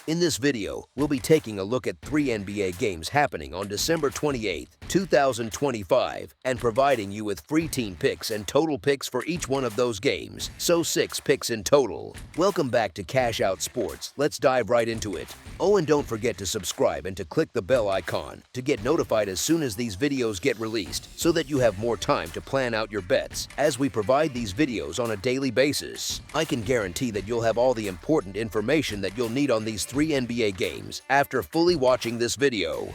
In this video, we'll be taking a look at 3 NBA games happening on December 28, 2025, and providing you with free team picks and total picks for each one of those games, so 6 picks in total. Welcome back to Cash Out Sports. Let's dive right into it. Oh, and don't forget to subscribe and to click the bell icon to get notified as soon as these videos get released, so that you have more time to plan out your bets as we provide these videos on a daily basis. I can guarantee that you'll have all the important information that you'll need on these 3 NBA games after fully watching this video.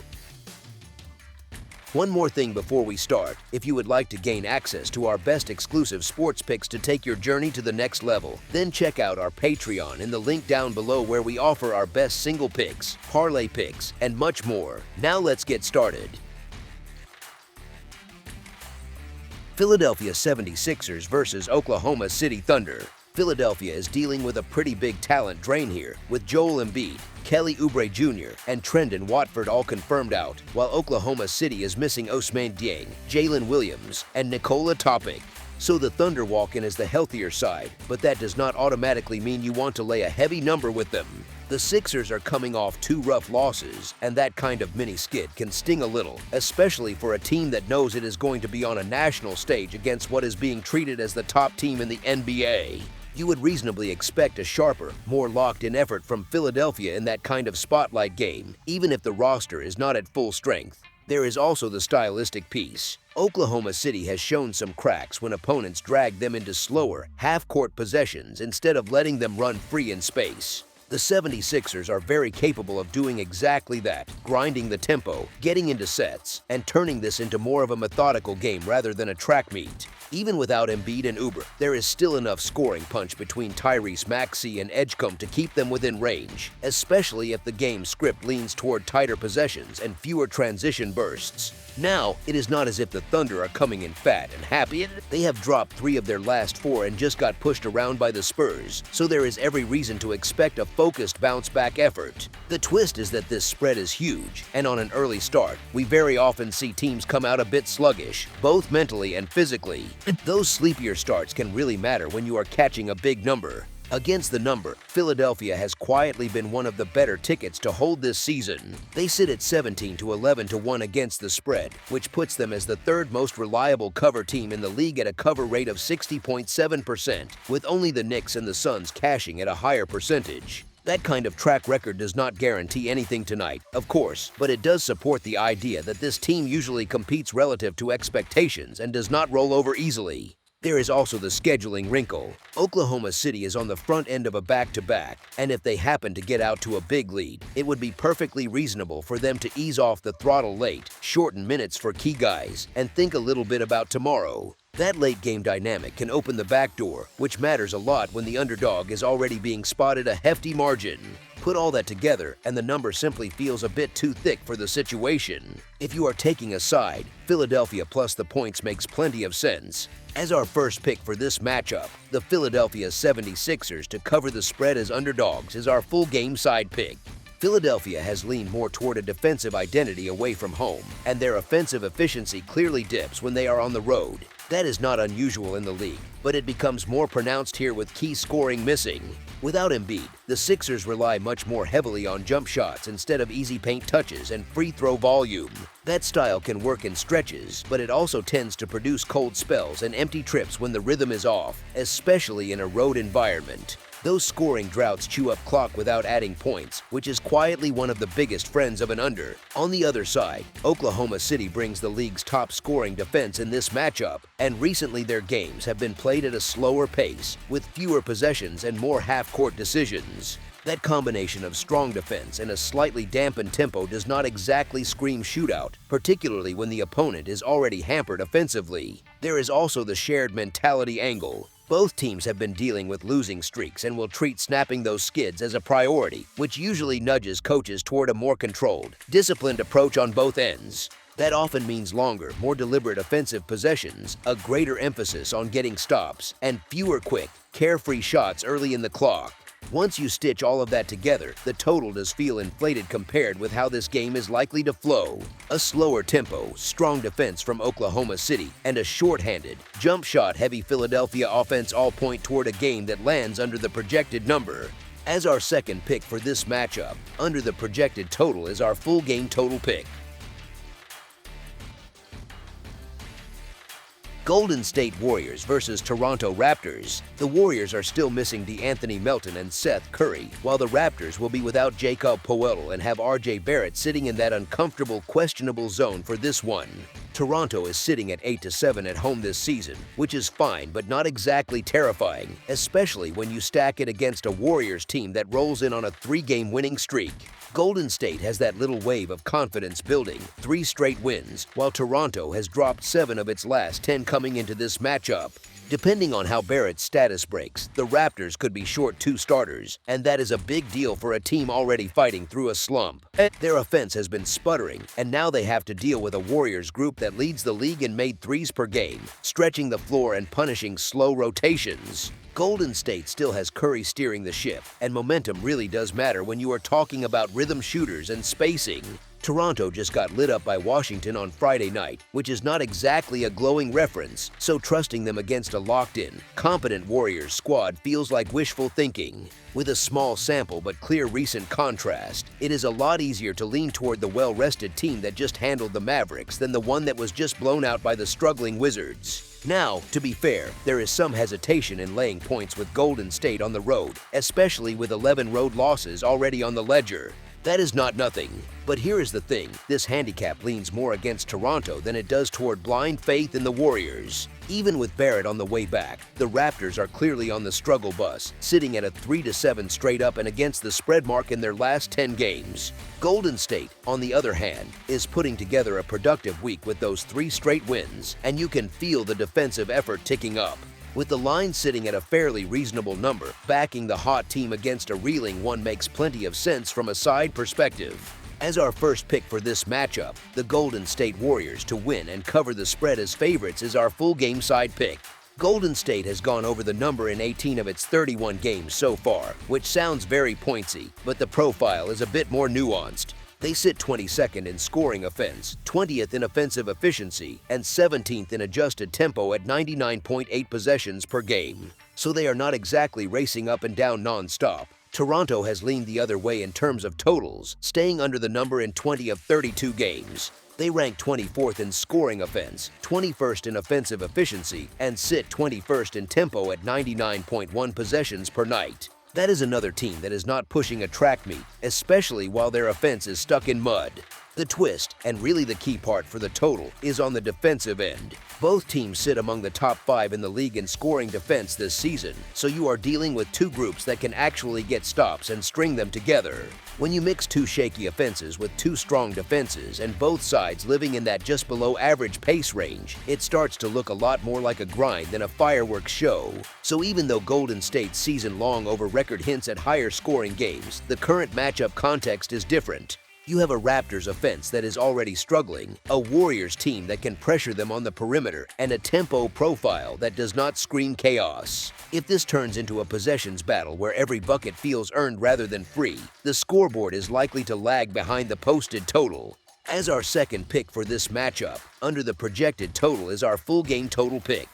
One more thing before we start: if you would like to gain access to our best exclusive sports picks to take your journey to the next level, then check out our Patreon in the link down below, where we offer our best single picks, parlay picks, and much more. Now let's get started. Philadelphia 76ers versus Oklahoma City Thunder. Philadelphia is dealing with a pretty big talent drain here, with Joel Embiid, Kelly Oubre Jr., and Trendon Watford all confirmed out, while Oklahoma City is missing Ousmane Dieng, Jalen Williams, and Nikola Topic. So the Thunder walk in as the healthier side, but that does not automatically mean you want to lay a heavy number with them. The Sixers are coming off 2 rough losses, and that kind of mini skid can sting a little, especially for a team that knows it is going to be on a national stage against what is being treated as the top team in the NBA. You would reasonably expect a sharper, more locked-in effort from Philadelphia in that kind of spotlight game, even if the roster is not at full strength. There is also the stylistic piece. Oklahoma City has shown some cracks when opponents drag them into slower, half-court possessions instead of letting them run free in space. The 76ers are very capable of doing exactly that, grinding the tempo, getting into sets, and turning this into more of a methodical game rather than a track meet. Even without Embiid and Oubre, there is still enough scoring punch between Tyrese Maxey and Edgecombe to keep them within range, especially if the game script leans toward tighter possessions and fewer transition bursts. Now, it is not as if the Thunder are coming in fat and happy. They have dropped 3 of their last 4 and just got pushed around by the Spurs, so there is every reason to expect a focused bounce-back effort. The twist is that this spread is huge, and on an early start, we very often see teams come out a bit sluggish, both mentally and physically. Those sleepier starts can really matter when you are catching a big number. Against the number, Philadelphia has quietly been one of the better tickets to hold this season. They sit at 17 to 11 to 1 against the spread, which puts them as the 3rd most reliable cover team in the league at a cover rate of 60.7%, with only the Knicks and the Suns cashing at a higher percentage. That kind of track record does not guarantee anything tonight, of course, but it does support the idea that this team usually competes relative to expectations and does not roll over easily. There is also the scheduling wrinkle. Oklahoma City is on the front end of a back-to-back, and if they happen to get out to a big lead, it would be perfectly reasonable for them to ease off the throttle late, shorten minutes for key guys, and think a little bit about tomorrow. That late-game dynamic can open the back door, which matters a lot when the underdog is already being spotted a hefty margin. Put all that together, and the number simply feels a bit too thick for the situation. If you are taking a side, Philadelphia plus the points makes plenty of sense. As our first pick for this matchup, the Philadelphia 76ers to cover the spread as underdogs is our full game side pick. Philadelphia has leaned more toward a defensive identity away from home, and their offensive efficiency clearly dips when they are on the road. That is not unusual in the league, but it becomes more pronounced here with key scoring missing. Without Embiid, the Sixers rely much more heavily on jump shots instead of easy paint touches and free throw volume. That style can work in stretches, but it also tends to produce cold spells and empty trips when the rhythm is off, especially in a road environment. Those scoring droughts chew up clock without adding points, which is quietly one of the biggest friends of an under. On the other side, Oklahoma City brings the league's top scoring defense in this matchup, and recently their games have been played at a slower pace, with fewer possessions and more half-court decisions. That combination of strong defense and a slightly dampened tempo does not exactly scream shootout, particularly when the opponent is already hampered offensively. There is also the shared mentality angle. Both teams have been dealing with losing streaks and will treat snapping those skids as a priority, which usually nudges coaches toward a more controlled, disciplined approach on both ends. That often means longer, more deliberate offensive possessions, a greater emphasis on getting stops, and fewer quick, carefree shots early in the clock. Once you stitch all of that together, the total does feel inflated compared with how this game is likely to flow. A slower tempo, strong defense from Oklahoma City, and a short-handed, jump shot-heavy Philadelphia offense all point toward a game that lands under the projected number. As our second pick for this matchup, under the projected total is our full game total pick. Golden State Warriors versus Toronto Raptors. The Warriors are still missing DeAnthony Melton and Seth Curry, while the Raptors will be without Jacob Poeltl and have RJ Barrett sitting in that uncomfortable, questionable zone for this one. Toronto is sitting at 8-7 at home this season, which is fine but not exactly terrifying, especially when you stack it against a Warriors team that rolls in on a 3-game winning streak. Golden State has that little wave of confidence building, 3 straight wins, while Toronto has dropped 7 of its last 10 coming into this matchup. Depending on how Barrett's status breaks, the Raptors could be short 2 starters, and that is a big deal for a team already fighting through a slump. Their offense has been sputtering, and now they have to deal with a Warriors group that leads the league in made threes per game, stretching the floor and punishing slow rotations. Golden State still has Curry steering the ship, and momentum really does matter when you are talking about rhythm shooters and spacing. Toronto just got lit up by Washington on Friday night, which is not exactly a glowing reference, so trusting them against a locked-in, competent Warriors squad feels like wishful thinking. With a small sample but clear recent contrast, it is a lot easier to lean toward the well-rested team that just handled the Mavericks than the one that was just blown out by the struggling Wizards. Now, to be fair, there is some hesitation in laying points with Golden State on the road, especially with 11 road losses already on the ledger. That is not nothing. But here is the thing, this handicap leans more against Toronto than it does toward blind faith in the Warriors. Even with Barrett on the way back, the Raptors are clearly on the struggle bus, sitting at a 3-7 straight up and against the spread mark in their last 10 games. Golden State, on the other hand, is putting together a productive week with those 3 straight wins, and you can feel the defensive effort ticking up. With the line sitting at a fairly reasonable number, backing the hot team against a reeling one makes plenty of sense from a side perspective. As our first pick for this matchup, the Golden State Warriors to win and cover the spread as favorites is our full game side pick. Golden State has gone over the number in 18 of its 31 games so far, which sounds very pointsy, but the profile is a bit more nuanced. They sit 22nd in scoring offense, 20th in offensive efficiency, and 17th in adjusted tempo at 99.8 possessions per game. So they are not exactly racing up and down non-stop. Toronto has leaned the other way in terms of totals, staying under the number in 20 of 32 games. They rank 24th in scoring offense, 21st in offensive efficiency, and sit 21st in tempo at 99.1 possessions per night. That is another team that is not pushing a track meet, especially while their offense is stuck in mud. The twist, and really the key part for the total, is on the defensive end. Both teams sit among the top 5 in the league in scoring defense this season, so you are dealing with 2 groups that can actually get stops and string them together. When you mix 2 shaky offenses with 2 strong defenses and both sides living in that just below average pace range, it starts to look a lot more like a grind than a fireworks show. So even though Golden State's season-long over record hints at higher scoring games, the current matchup context is different. You have a Raptors offense that is already struggling, a Warriors team that can pressure them on the perimeter, and a tempo profile that does not scream chaos. If this turns into a possessions battle where every bucket feels earned rather than free, the scoreboard is likely to lag behind the posted total. As our second pick for this matchup, under the projected total is our full game total pick.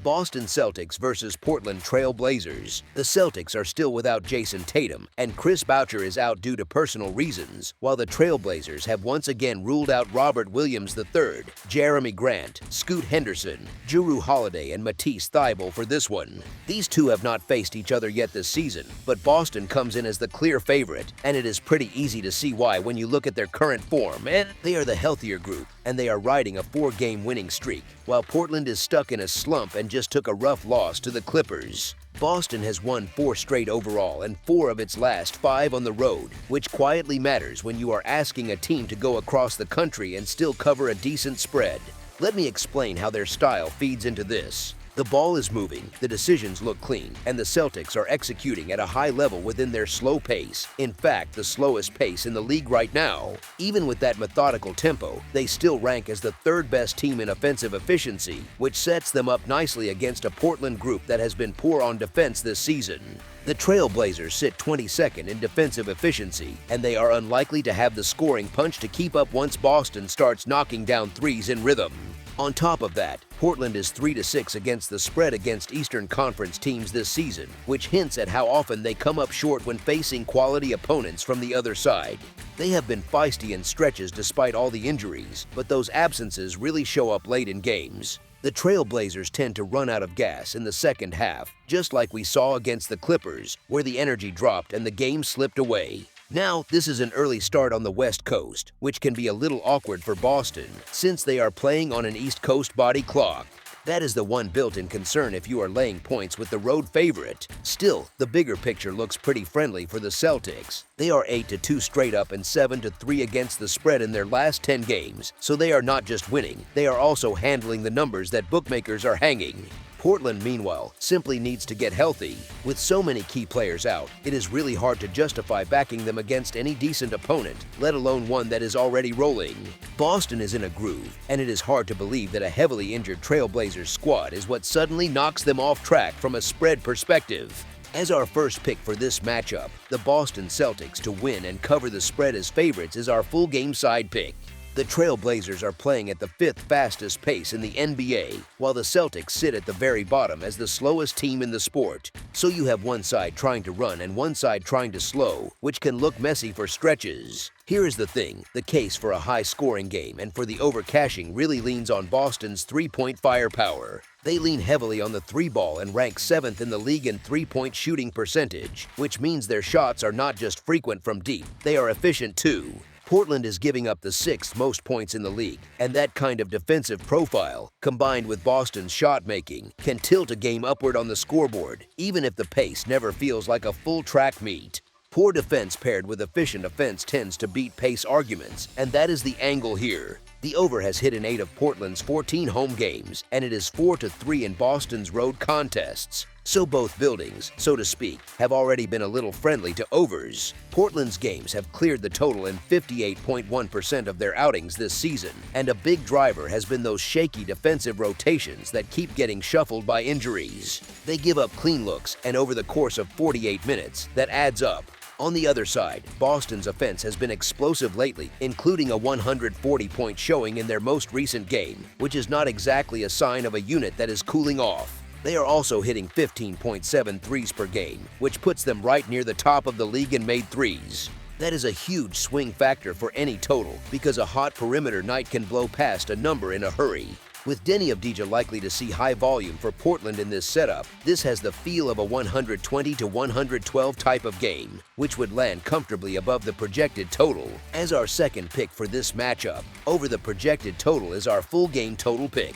Boston Celtics versus Portland Trail Blazers. The Celtics are still without Jason Tatum, and Chris Boucher is out due to personal reasons, while the Trail Blazers have once again ruled out Robert Williams III, Jeremy Grant, Scoot Henderson, Jrue Holiday, and Matisse Thybulle for this one. These two have not faced each other yet this season, but Boston comes in as the clear favorite, and it is pretty easy to see why when you look at their current form. They are the healthier group, and they are riding a 4-game winning streak, while Portland is stuck in a slump and just took a rough loss to the Clippers. Boston has won 4 straight overall and 4 of its last 5 on the road, which quietly matters when you are asking a team to go across the country and still cover a decent spread. Let me explain how their style feeds into this. The ball is moving, the decisions look clean, and the Celtics are executing at a high level within their slow pace. In fact, the slowest pace in the league right now. Even with that methodical tempo, they still rank as the 3rd best team in offensive efficiency, which sets them up nicely against a Portland group that has been poor on defense this season. The Trail Blazers sit 22nd in defensive efficiency, and they are unlikely to have the scoring punch to keep up once Boston starts knocking down threes in rhythm. On top of that, Portland is 3-6 against the spread against Eastern Conference teams this season, which hints at how often they come up short when facing quality opponents from the other side. They have been feisty in stretches despite all the injuries, but those absences really show up late in games. The Trailblazers tend to run out of gas in the second half, just like we saw against the Clippers, where the energy dropped and the game slipped away. Now, this is an early start on the West Coast, which can be a little awkward for Boston, since they are playing on an East Coast body clock. That is the one built-in concern if you are laying points with the road favorite. Still, the bigger picture looks pretty friendly for the Celtics. They are 8-2 straight up and 7-3 against the spread in their last 10 games, so they are not just winning, they are also handling the numbers that bookmakers are hanging. Portland, meanwhile, simply needs to get healthy. With so many key players out, it is really hard to justify backing them against any decent opponent, let alone one that is already rolling. Boston is in a groove, and it is hard to believe that a heavily injured Trailblazers squad is what suddenly knocks them off track from a spread perspective. As our first pick for this matchup, the Boston Celtics to win and cover the spread as favorites is our full game side pick. The Trailblazers are playing at the 5th fastest pace in the NBA, while the Celtics sit at the very bottom as the slowest team in the sport. So you have one side trying to run and one side trying to slow, which can look messy for stretches. Here is the thing, the case for a high-scoring game and for the overcashing really leans on Boston's three-point firepower. They lean heavily on the three-ball and rank 7th in the league in three-point shooting percentage, which means their shots are not just frequent from deep, they are efficient too. Portland is giving up the 6th most points in the league, and that kind of defensive profile, combined with Boston's shot-making, can tilt a game upward on the scoreboard, even if the pace never feels like a full track meet. Poor defense paired with efficient offense tends to beat pace arguments, and that is the angle here. The over has hit in 8 of Portland's 14 home games, and it is 4-3 in Boston's road contests. So both buildings, so to speak, have already been a little friendly to overs. Portland's games have cleared the total in 58.1% of their outings this season, and a big driver has been those shaky defensive rotations that keep getting shuffled by injuries. They give up clean looks, and over the course of 48 minutes, that adds up. On the other side, Boston's offense has been explosive lately, including a 140-point showing in their most recent game, which is not exactly a sign of a unit that is cooling off. They are also hitting 15.7 threes per game, which puts them right near the top of the league in made threes. That is a huge swing factor for any total, because a hot perimeter night can blow past a number in a hurry. With Denny Avdija likely to see high volume for Portland in this setup, this has the feel of a 120-112 type of game, which would land comfortably above the projected total. As our second pick for this matchup, over the projected total is our full game total pick.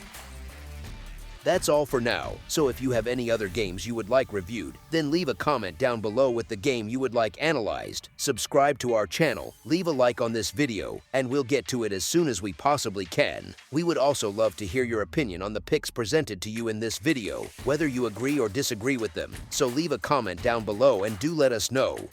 That's all for now, so if you have any other games you would like reviewed, then leave a comment down below with the game you would like analyzed, subscribe to our channel, leave a like on this video, and we'll get to it as soon as we possibly can. We would also love to hear your opinion on the picks presented to you in this video, whether you agree or disagree with them, so leave a comment down below and do let us know.